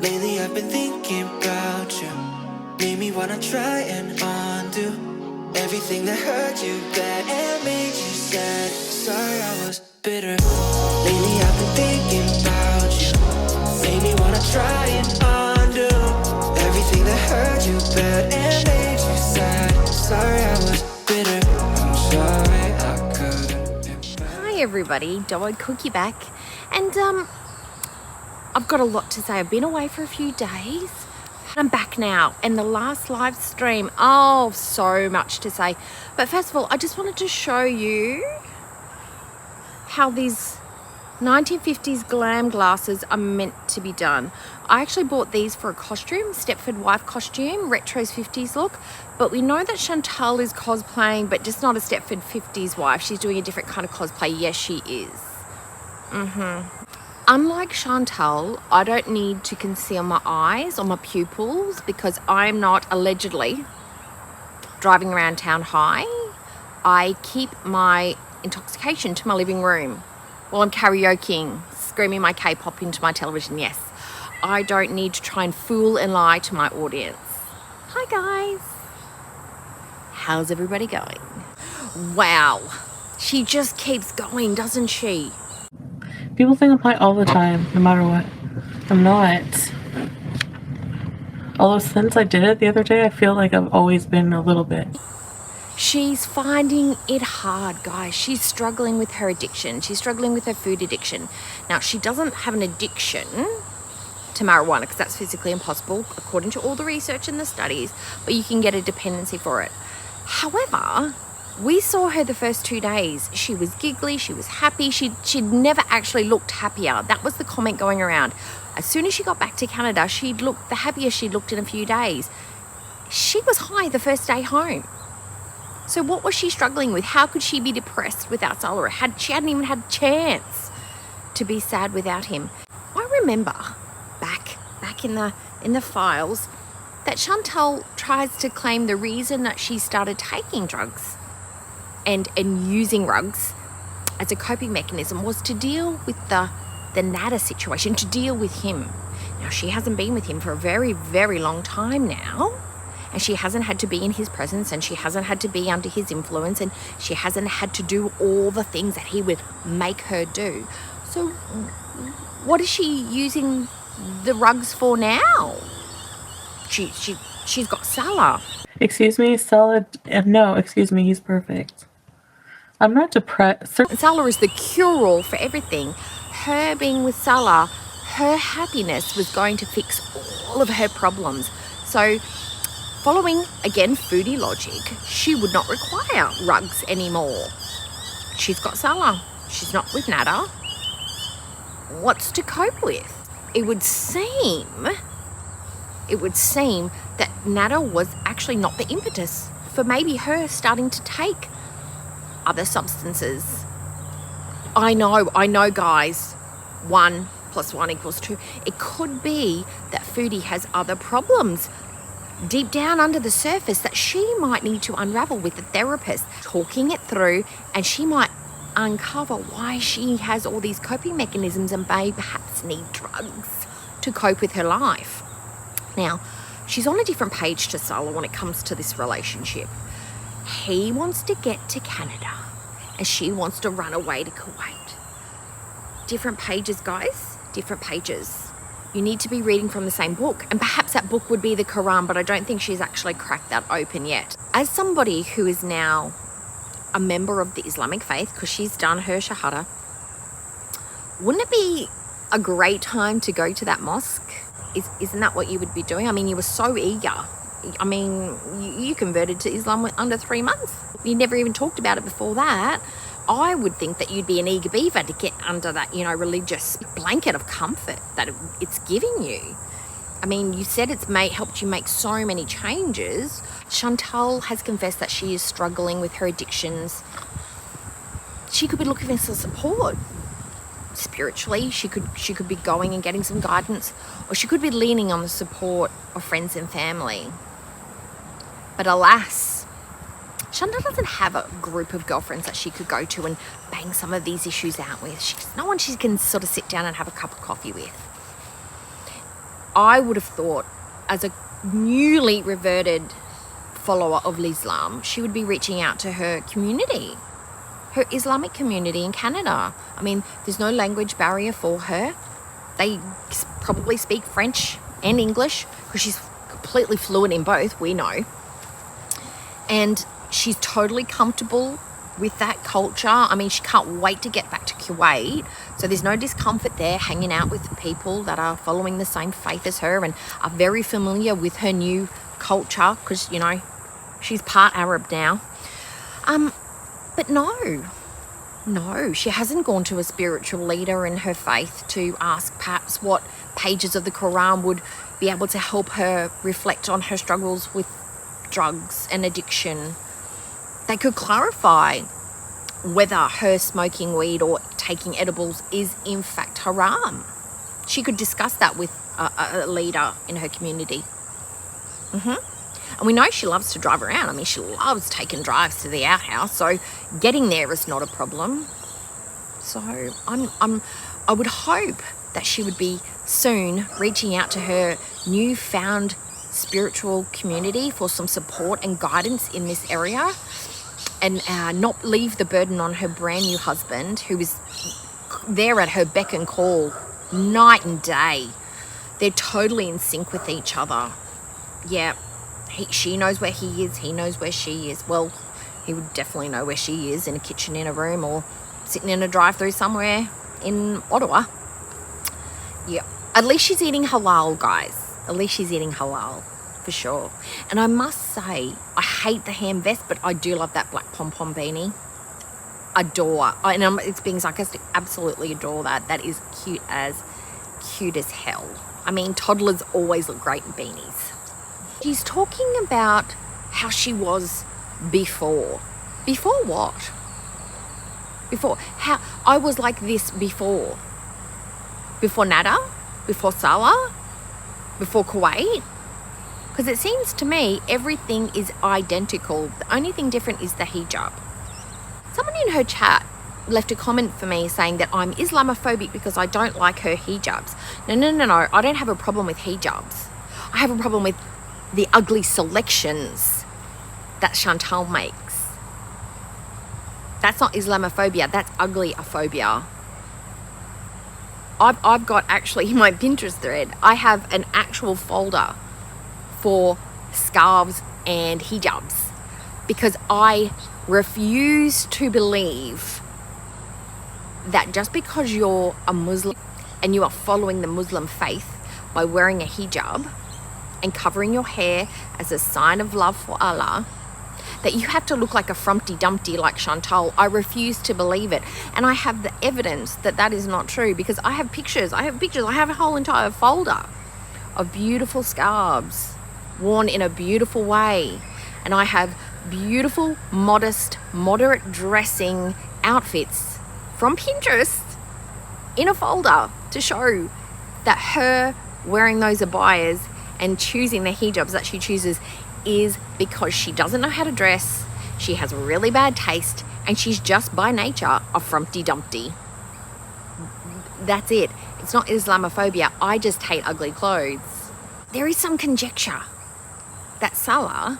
Lately I've been thinking about you. Made me wanna try and undo everything that hurt you bad and made you sad. Sorry I was bitter. Lately I've been thinking about you. Made me wanna try and undo everything that hurt you bad and made you sad. Sorry I was bitter. I'm sorry I couldn't. Hi everybody, Doe Cookie back, and I've got a lot to say. I've been away for a few days. I'm back now, and the last live stream, oh, so much to say. But first of all, I just wanted to show you how these 1950s glam glasses are meant to be done. I actually bought these for a costume, Stepford wife costume, retro's 50s look. But we know that Chantal is cosplaying, but just not a Stepford 50s wife. She's doing a different kind of cosplay. Yes, she is. Unlike Chantal, I don't need to conceal my eyes or my pupils because I'm not allegedly driving around town high. I keep my intoxication to my living room while I'm karaokeing, screaming my K-pop into my television. Yes, I don't need to try and fool and lie to my audience. Hi guys. How's everybody going? Wow, she just keeps going, doesn't she? People think I'm high all the time, no matter what. I'm not. Although since I did it the other day, I feel like I've always been a little bit. She's finding it hard, guys. She's struggling with her addiction. She's struggling with her food addiction. Now, she doesn't have an addiction to marijuana because that's physically impossible according to all the research and the studies, but you can get a dependency for it. However, we saw her the first 2 days. She was giggly, she was happy. She'd never actually looked happier. That was the comment going around. As soon as she got back to Canada, she'd looked the happiest she'd looked in a few days. She was high the first day home. So what was she struggling with? How could she be depressed without Solar? She hadn't even had a chance to be sad without him. I remember back in the files that Chantal tries to claim the reason that she started taking drugs and using drugs as a coping mechanism was to deal with the Nada situation, to deal with him. Now, she hasn't been with him for a very, very long time now, and she hasn't had to be in his presence, and she hasn't had to be under his influence, and she hasn't had to do all the things that he would make her do. So what is she using the rugs for now? She's got Salah. Excuse me, Stella? No, excuse me, he's perfect. I'm not depressed. Salah is the cure-all for everything. Her being with Salah, her happiness was going to fix all of her problems. So, following, again, foodie logic, she would not require rugs anymore. She's got Salah. She's not with Nada. What's to cope with? It would seem that Nada was actually not the impetus for maybe her starting to take other substances. I know, guys. 1 + 1 = 2. It could be that Foodie has other problems deep down under the surface that she might need to unravel with a therapist, talking it through, and she might uncover why she has all these coping mechanisms and may perhaps need drugs to cope with her life. Now, she's on a different page to Salah when it comes to this relationship. He wants to get to Canada and she wants to run away to Kuwait. Different pages, guys, different pages. You need to be reading from the same book, and perhaps that book would be the Quran, but I don't think she's actually cracked that open yet. As somebody who is now a member of the Islamic faith, because she's done her Shahada, wouldn't it be a great time to go to that mosque? Isn't that what you would be doing? I mean, you were so eager. I mean, you converted to Islam under 3 months. You never even talked about it before that. I would think that you'd be an eager beaver to get under that, religious blanket of comfort that it's giving you. I mean, you said it's helped you make so many changes. Chantal has confessed that she is struggling with her addictions. She could be looking for some support. Spiritually, she could be going and getting some guidance, or she could be leaning on the support of friends and family. But alas, Chantal doesn't have a group of girlfriends that she could go to and bang some of these issues out with. She's no one she can sort of sit down and have a cup of coffee with. I would have thought, as a newly reverted follower of Islam, she would be reaching out to her community, her Islamic community in Canada. I mean, there's no language barrier for her. They probably speak French and English because she's completely fluent in both, we know. And she's totally comfortable with that culture. I mean, she can't wait to get back to Kuwait. So there's no discomfort there, hanging out with people that are following the same faith as her and are very familiar with her new culture because, you know, she's part Arab now. But no, she hasn't gone to a spiritual leader in her faith to ask perhaps what pages of the Quran would be able to help her reflect on her struggles with drugs and addiction. They could clarify whether her smoking weed or taking edibles is in fact haram. She could discuss that with a leader in her community. And we know she loves to drive around. I mean, she loves taking drives to the outhouse, so getting there is not a problem. So I would hope that she would be soon reaching out to her newfound spiritual community for some support and guidance in this area, and not leave the burden on her brand new husband, who is there at her beck and call night and day. They're totally in sync with each other. Yeah, she knows where he is, he knows where she is. Well, he would definitely know where she is, in a kitchen in a room or sitting in a drive-through somewhere in Ottawa. Yeah, at least she's eating halal, guys. At least she's eating halal, for sure. And I must say, I hate the ham vest, but I do love that black pom-pom beanie. Adore. And it's being sarcastic. Absolutely adore that. That is cute as hell. I mean, toddlers always look great in beanies. She's talking about how she was before. Before what? Before how I was like this before. Before Nada? Before Salah? Before Kuwait? Because it seems to me everything is identical. The only thing different is the hijab. Someone in her chat left a comment for me saying that I'm Islamophobic because I don't like her hijabs. No. I don't have a problem with hijabs. I have a problem with the ugly selections that Chantal makes. That's not Islamophobia, that's ugly-aphobia. I've got, actually, in my Pinterest thread, I have an actual folder for scarves and hijabs because I refuse to believe that just because you're a Muslim and you are following the Muslim faith by wearing a hijab and covering your hair as a sign of love for Allah, that you have to look like a Frumpty Dumpty like Chantal. I refuse to believe it. And I have the evidence that that is not true because I have pictures. I have a whole entire folder of beautiful scarves worn in a beautiful way. And I have beautiful, modest, moderate dressing outfits from Pinterest in a folder to show that her wearing those abayas and choosing the hijabs that she chooses is because she doesn't know how to dress, she has really bad taste, and she's just by nature a Frumpty Dumpty. That's it. It's not Islamophobia. I just hate ugly clothes. There is some conjecture that Salah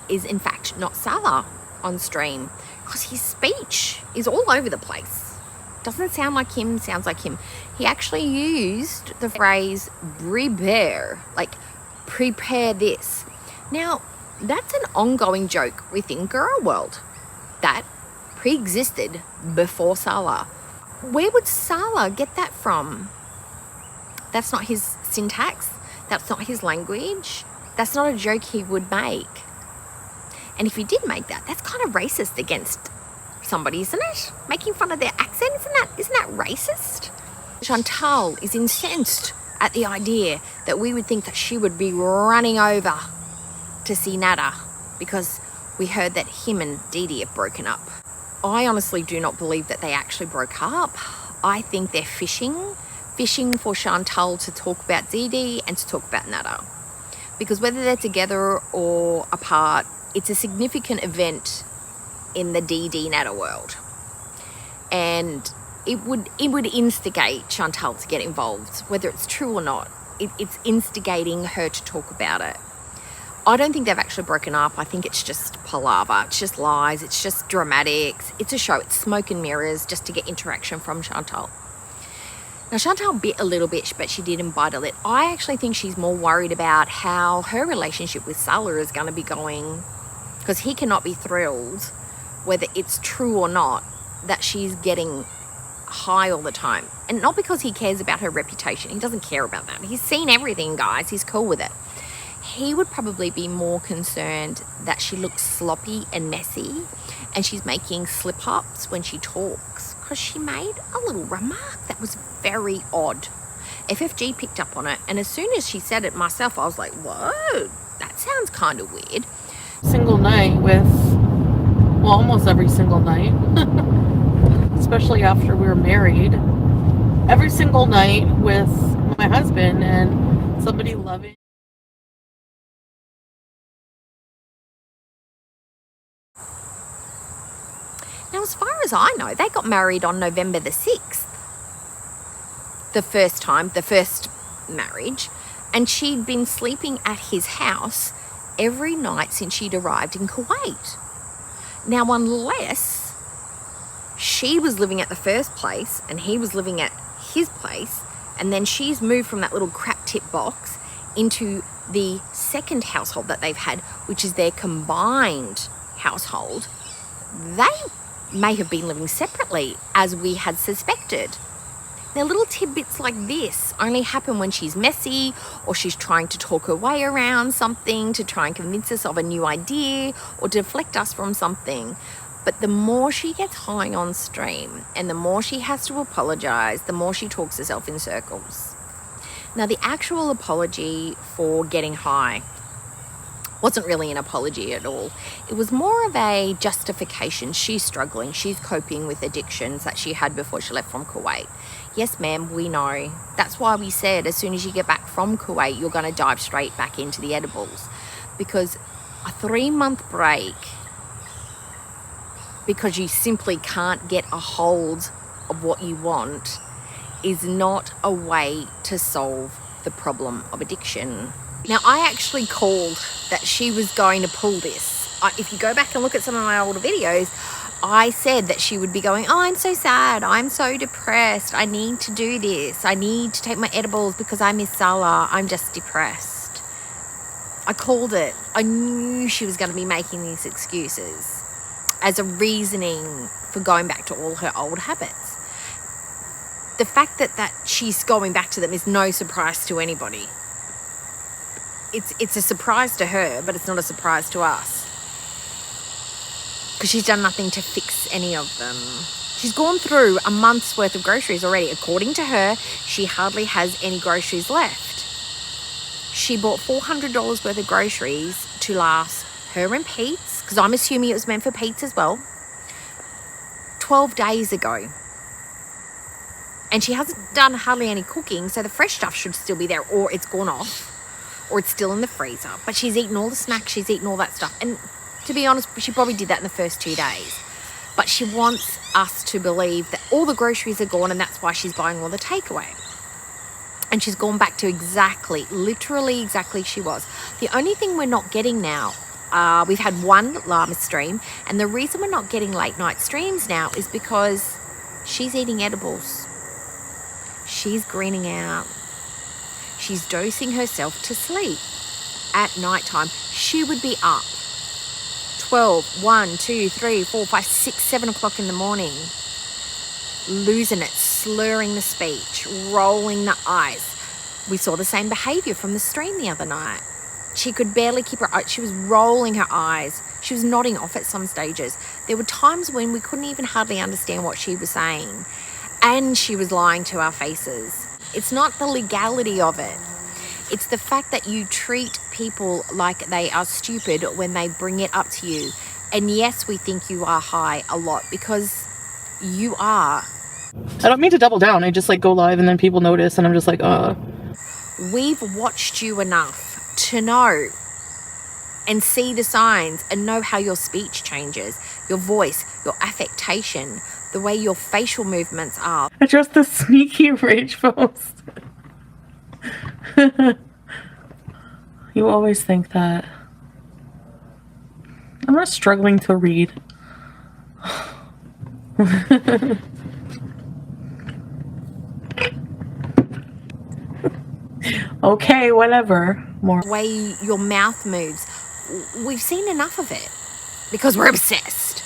is in fact not Salah on stream because his speech is all over the place. Doesn't sound like him, sounds like him. He actually used the phrase prepare, like prepare this. Now, that's an ongoing joke within Girl World that pre-existed before Salah. Where would Salah get that from? That's not his syntax. That's not his language. That's not a joke he would make. And if he did make that, that's kind of racist against somebody, isn't it? Making fun of their accent, isn't that racist? Chantal is incensed at the idea that we would think that she would be running over to see Nada because we heard that him and Dee Dee have broken up. I honestly do not believe that they actually broke up. I think they're fishing for Chantal to talk about Dee Dee and to talk about Nada. Because whether they're together or apart, it's a significant event in the Dee Dee Nada world. And it would instigate Chantal to get involved, whether it's true or not. it's instigating her to talk about it. I don't think they've actually broken up. I think it's just palaver. It's just lies. It's just dramatics. It's a show. It's smoke and mirrors just to get interaction from Chantal. Now, Chantal bit a little bit, but she didn't bite a lip. I actually think she's more worried about how her relationship with Salah is going to be going, because he cannot be thrilled, whether it's true or not, that she's getting high all the time. And not because he cares about her reputation. He doesn't care about that. He's seen everything, guys. He's cool with it. He would probably be more concerned that she looks sloppy and messy and she's making slip-ups when she talks, because she made a little remark that was very odd. FFG picked up on it, and as soon as she said it myself, I was like, whoa, that sounds kind of weird. Single night with, well, almost every single night, especially after we were married. Every single night with my husband and somebody loving. Now, as far as I know, they got married on November the 6th. The first marriage. And she'd been sleeping at his house every night since she'd arrived in Kuwait. Now, unless she was living at the first place and he was living at his place, and then she's moved from that little crap tip box into the second household that they've had, which is their combined household, they may have been living separately, as we had suspected. Now, little tidbits like this only happen when she's messy, or she's trying to talk her way around something to try and convince us of a new idea or deflect us from something. But the more she gets high on stream and the more she has to apologize, the more she talks herself in circles. Now, the actual apology for getting high wasn't really an apology at all. It was more of a justification. She's struggling. She's coping with addictions that she had before she left from Kuwait. Yes, ma'am, we know. That's why we said as soon as you get back from Kuwait, you're going to dive straight back into the edibles. Because a 3-month break, because you simply can't get a hold of what you want, is not a way to solve the problem of addiction. Now, I actually called that she was going to pull this. If you go back and look at some of my older videos, I said that she would be going, oh, I'm so sad, I'm so depressed, I need to do this, I need to take my edibles because I miss Salah, I'm just depressed. I called it. I knew she was going to be making these excuses as a reasoning for going back to all her old habits. The fact that she's going back to them is no surprise to anybody. It's a surprise to her, but it's not a surprise to us, because she's done nothing to fix any of them. She's gone through a month's worth of groceries already. According to her, she hardly has any groceries left. She bought $400 worth of groceries to last her and Pete's, because I'm assuming it was meant for Pete's as well, 12 days ago. And she hasn't done hardly any cooking, so the fresh stuff should still be there, or it's gone off, or it's still in the freezer. But she's eaten all the snacks, she's eaten all that stuff. And to be honest, she probably did that in the first 2 days. But she wants us to believe that all the groceries are gone and that's why she's buying all the takeaway. And she's gone back to literally exactly she was. The only thing we're not getting now, we've had one llama stream, and the reason we're not getting late night streams now is because she's eating edibles. She's greening out. She's dosing herself to sleep. At night time, she would be up 12, 1, 2, 3, 4, 5, 6, 7 o'clock in the morning, losing it, slurring the speech, rolling the eyes. We saw the same behavior from the stream the other night. She could barely keep her eyes. She was rolling her eyes. She was nodding off at some stages. There were times when we couldn't even hardly understand what she was saying. And she was lying to our faces. It's not the legality of it. It's the fact that you treat people like they are stupid when they bring it up to you. And yes, we think you are high a lot, because you are. I don't mean to double down. I just like go live and then people notice and I'm just like, We've watched you enough to know and see the signs and know how your speech changes, your voice, your affectation, the way your facial movements are. I just the sneaky rage post. You always think that. I'm not struggling to read. Okay, whatever. More. The way your mouth moves. We've seen enough of it because we're obsessed.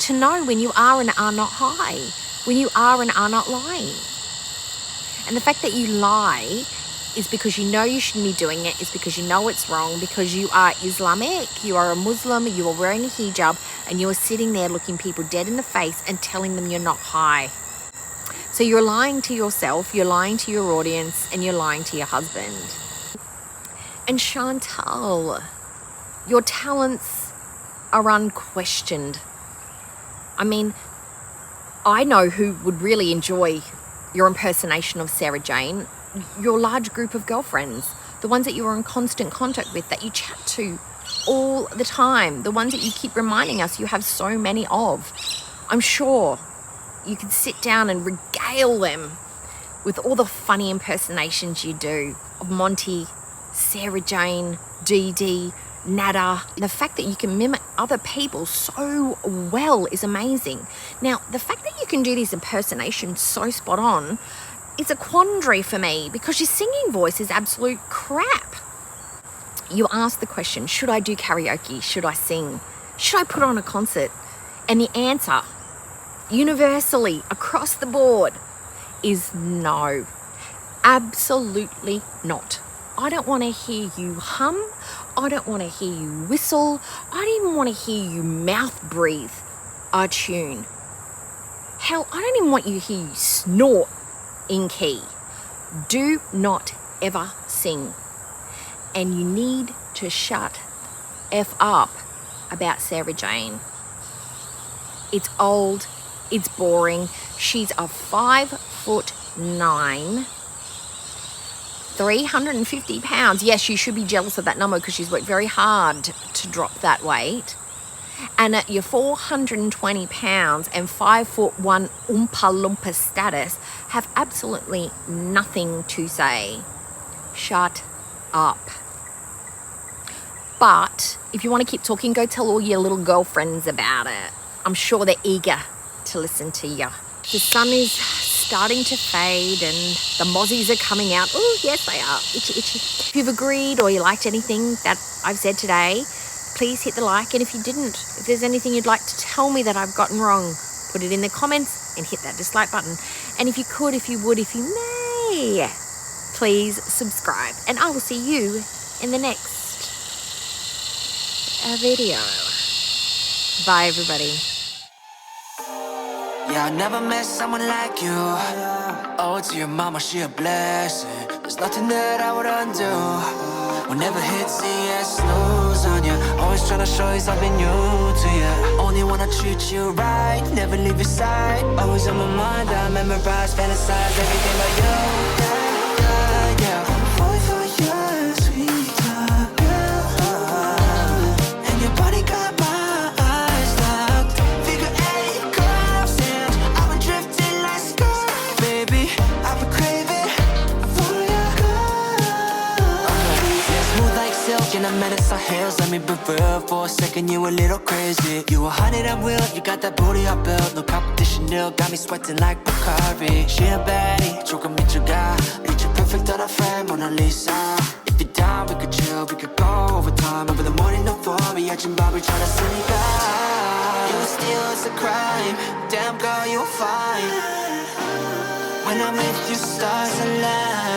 To know when you are and are not high, when you are and are not lying. And the fact that you lie is because you know you shouldn't be doing it, is because you know it's wrong, because you are Islamic, you are a Muslim, you are wearing a hijab, and you are sitting there looking people dead in the face and telling them you're not high. So you're lying to yourself, you're lying to your audience, and you're lying to your husband. And Chantal, your talents are unquestioned. I mean, I know who would really enjoy your impersonation of Sarah Jane. Your large group of girlfriends, the ones that you are in constant contact with, that you chat to all the time, the ones that you keep reminding us you have so many of. I'm sure you could sit down and regale them with all the funny impersonations you do of Monty, Sarah Jane, Dee Dee, Nada. The fact that you can mimic other people so well is amazing. Now, the fact that you can do these impersonations so spot on, it's a quandary for me because your singing voice is absolute crap. You ask the question, should I do karaoke? Should I sing? Should I put on a concert? And the answer, universally, across the board, is no. Absolutely not. I don't want to hear you hum. I don't want to hear you whistle. I don't even want to hear you mouth breathe a tune. Hell, I don't even want you to hear you snort in key. Do not ever sing. And you need to shut F up about Sarah Jane. It's old. It's boring. She's a 5'9", 350 pounds. Yes, you should be jealous of that number because she's worked very hard to drop that weight. And at your 420 pounds and 5'1" Oompa Loompa status, have absolutely nothing to say. Shut up. But if you want to keep talking, go tell all your little girlfriends about it. I'm sure they're eager to listen to you. The sun is starting to fade and the mozzies are coming out. Oh, yes, they are. Itchy, itchy. If you've agreed or you liked anything that I've said today, please hit the like. And if you didn't, if there's anything you'd like to tell me that I've gotten wrong, put it in the comments and hit that dislike button. And if you could, if you would, if you may, please subscribe. And I will see you in the next video. Bye, everybody. Yeah, I never met someone like you. Oh, to your mama, she a blessing. There's nothing that I would undo. Whenever hit CS, snooze on you. Always tryna show you something new to you. Only wanna treat you right, never leave your side. Always on my mind, I memorize, fantasize everything about you. Yeah, yeah, yeah. Falling for your sweet talk, yeah. And your body got my eyes locked. Figure eight curves and I've been drifting like skirt. Baby, I've been craving for your smooth like silk and I met it on heels. Let me be real for a second, you a little crazy. You a hundred at will, you got that booty I built. No competition, nil, got me sweating like Bacardi. She a baddie, 조금 미쳐가. Picture perfect on a frame, Mona Lisa. If you're down, we could chill, we could go overtime. Over the morning, no for me, 아침밥을 tryna 쓰니까. You steal, it's a crime. Damn girl, you're fine. When I'm with you, stars align.